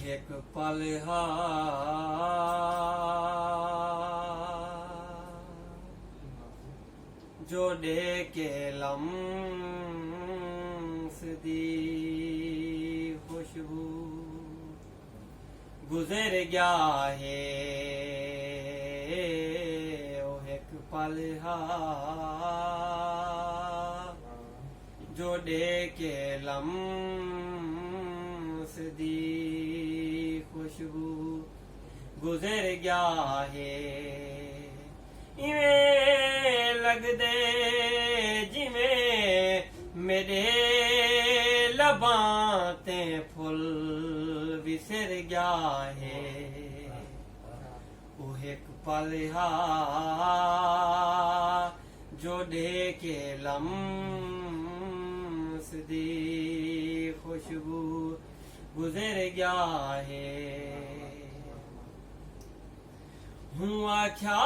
एक पल जो के लम्स दी खुशबू गुजर गया है ओ एक पल जो के लम्स दी खुशबू गुजर गया है इवें लगदे जिवें मेरे लबां ते फुल विसर गया है वो एक पल जो के लम्स दी खुशबू गुजर गया है हुआ क्या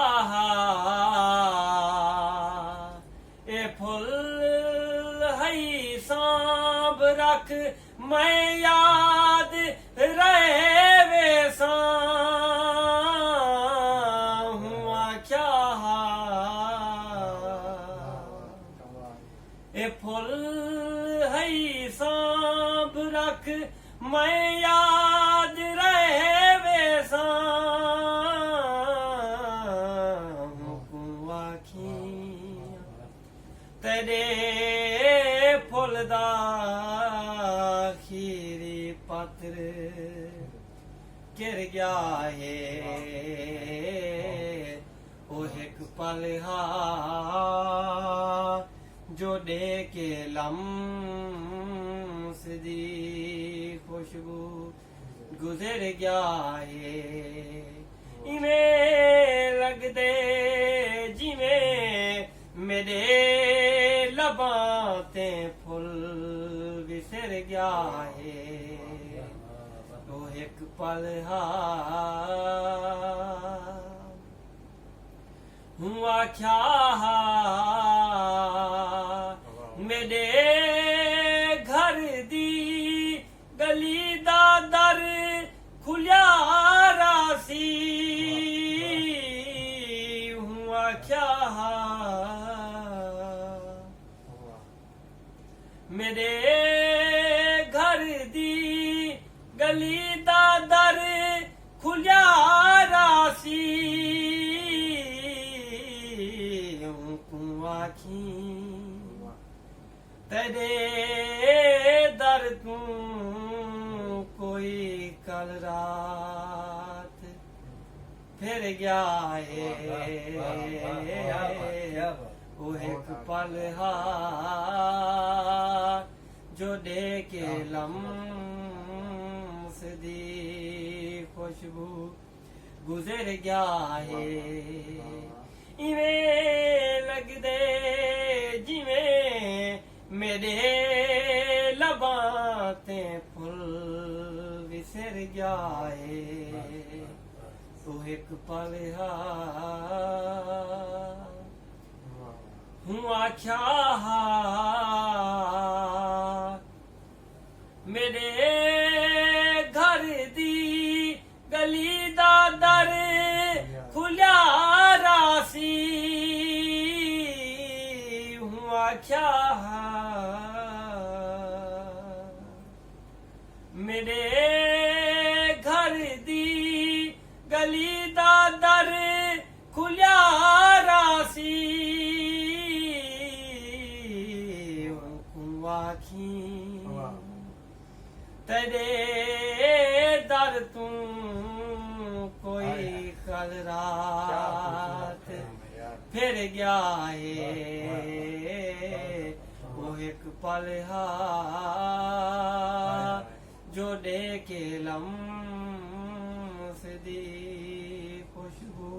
ए फुल है सांभ रख मैं याद रहे वैसा हुआ क्या ए फुल है सांभ रख मैं याद रहे वैसा तेरे फुल दा खीरी पत्र गिर गया है ओ एक पल जो के लम्स दी खुशबू गुजर गया है इवें लगदे जिवें मेरे लबां ते फुल विसर गया है तो एक पल हुआ क्या मेरे घर दी गली दा दर खुलिया रासी हुआ क्या मेरे घर दी गली दा दर खुलिया रासी आखी तेरे दर तू कोई कल रात फिर गया है वो एक पल जो के लम्स दी खुशबू गुजर गया है इवें लगदे जिवें मेरे लबां ते फुल विसर गया है वो एक पल हुआ क्या मेरे घर दी गली दा दर खुलिया रासी हुआ क्या मेरे घर दी गली दा दर खुलिया रासी आखी तेरे दर तू कोई कल रात फिर गया है वो एक पल जो के लम्स दी खुशबू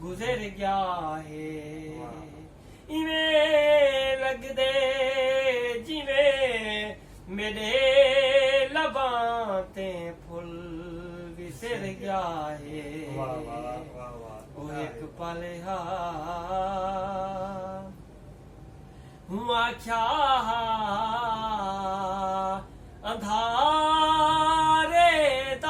गुजर गया है इवें लगदे जिवें मेरे लबां ते फुल विसर गया है वो एक पल हुआ क्या अंधारे दा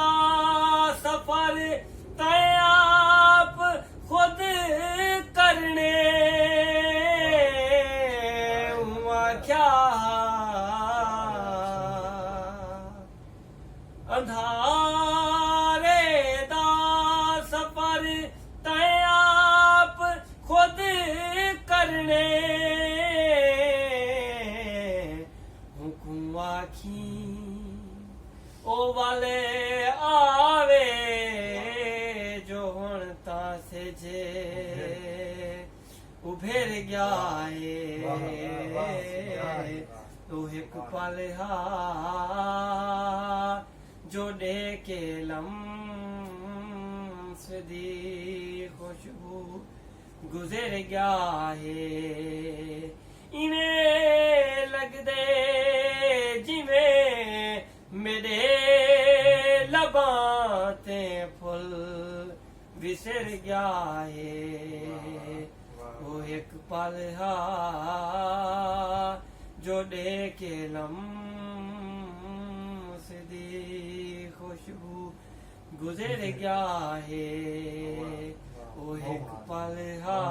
अंधारे दा सफर तैं आप खुद करने हुकुम आखी ओ वाले आवे जो हुण तां सेजे उभेर गया है तू हिक पल हा जो डे के लम्स दी खुशबू गुजर गया है इवें लगदे जिवें मेरे लबां ते फुल विसर गया है वो एक पल हा जो डे के लम्स दी खुशबू गुजर गया है वो एक पल हा